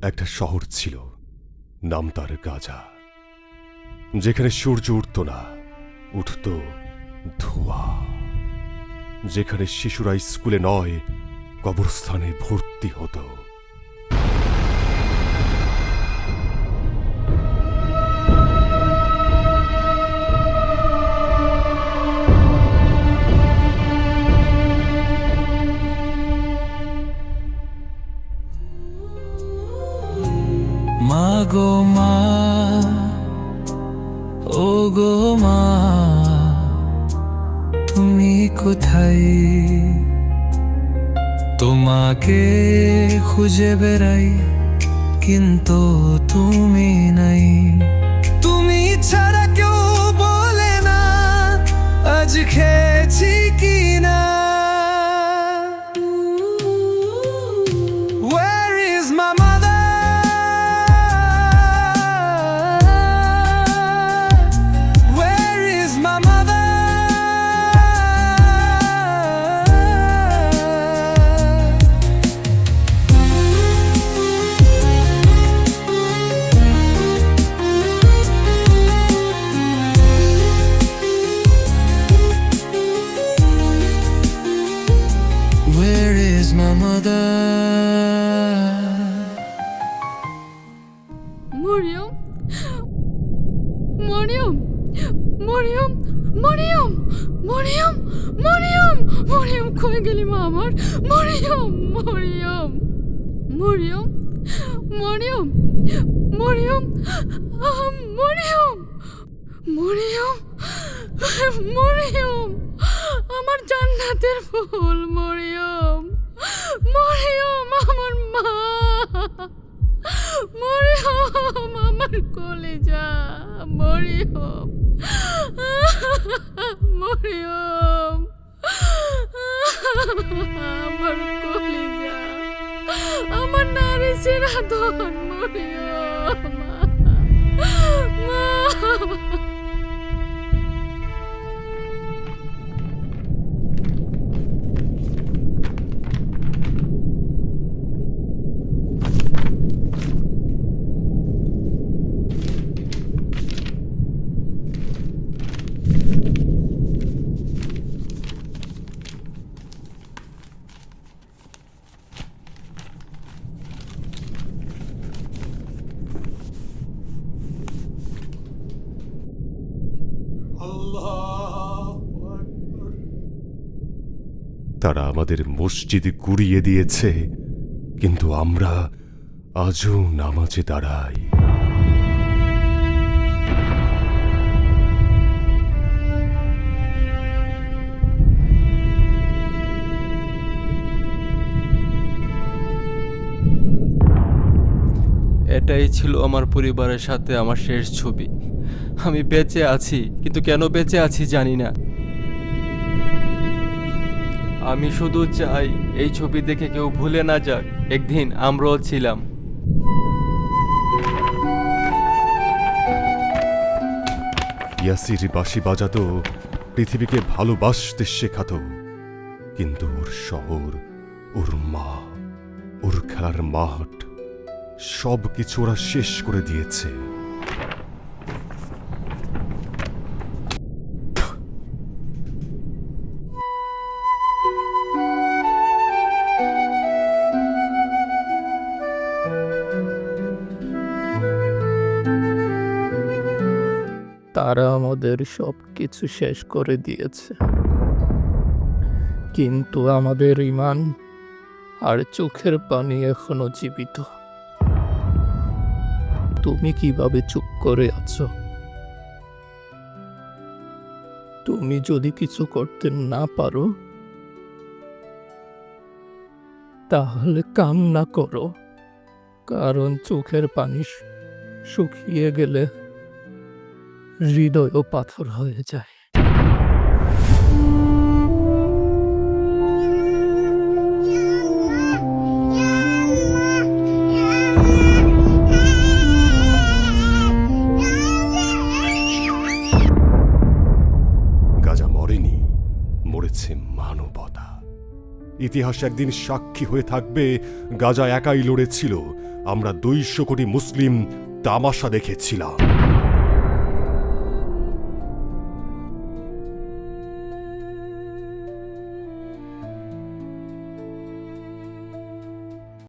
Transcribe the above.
একটা শহর ছিল, নাম তার গাজা, যেখানে সূর্য উঠত না, উঠত ধোঁয়া, যেখানে শিশুরা স্কুলে নয় কবরস্থানে ভর্তি হতো। মা গো মা, ও গো মা, তুমি কোথায়? তোমাকে খুঁজে বেড়াই, কিন্তু তুমি নাই। তুমি ছাড়া কেউ বলে না আজ খেয়েছি কি না। Where is my mother? Where is my mother? Where is my mother? Mariam, Mariam, Mariam, Mariam, Mariam, Mariam, Mariam, কই গেলি মা আমার? মরিয়ম, মরিয়ম, মরিয়ম, মরিয়ম, মরিয়ম, মরিয়ম, মরিয়ম, মরিয়ম, আমার জান্নাতের ফুল মরিয়ম, মরিয়ম, আমার মা, মরিয়ম, আমার কলিজা, মরিয়ম, মরিয়ম, আমার কলিজা, আমার নারী সিরাধন, মরিয়ম, মা। তারা আমাদের মসজিদ গুড়িয়ে দিয়েছে, কিন্তু আমরা আজও নামাজে দাঁড়াই। এটাই ছিল আমার পরিবারের সাথে আমার শেষ ছবি। আমি বেঁচে আছি, কিন্তু কেন বেঁচে আছি জানি না। আমি শুধু চাই এই ছবি দেখে কেউ ভুলে না যাক একদিন আমরাও ছিলাম। ইয়াসির বাঁশি বাজাতো, পৃথিবীকে ভালোবাসতে শেখাতো, কিন্তু ওর শহর, ওর মা, ওর খেলার মাঠ, সব কিছু ওরা শেষ করে দিয়েছে। তারা আমাদের সব কিছু শেষ করে দিয়েছে, কিন্তু আমাদের ঈমান আর চোখের পানি এখনো জীবিত। তুমি কিভাবে চুপ করে আছো? তুমি যদি কিছু করতে না পারো তাহলে কান্না করো, কারণ চোখের পানি শুকিয়ে গেলে হৃদয়ও পাথর হয়ে যায়। গাজা মরেনি, মরেছে মানবতা। ইতিহাস একদিন সাক্ষী হয়ে থাকবে গাজা একাই লড়েছিল, আমরা 200 কোটি মুসলিম তামাশা দেখেছিলাম।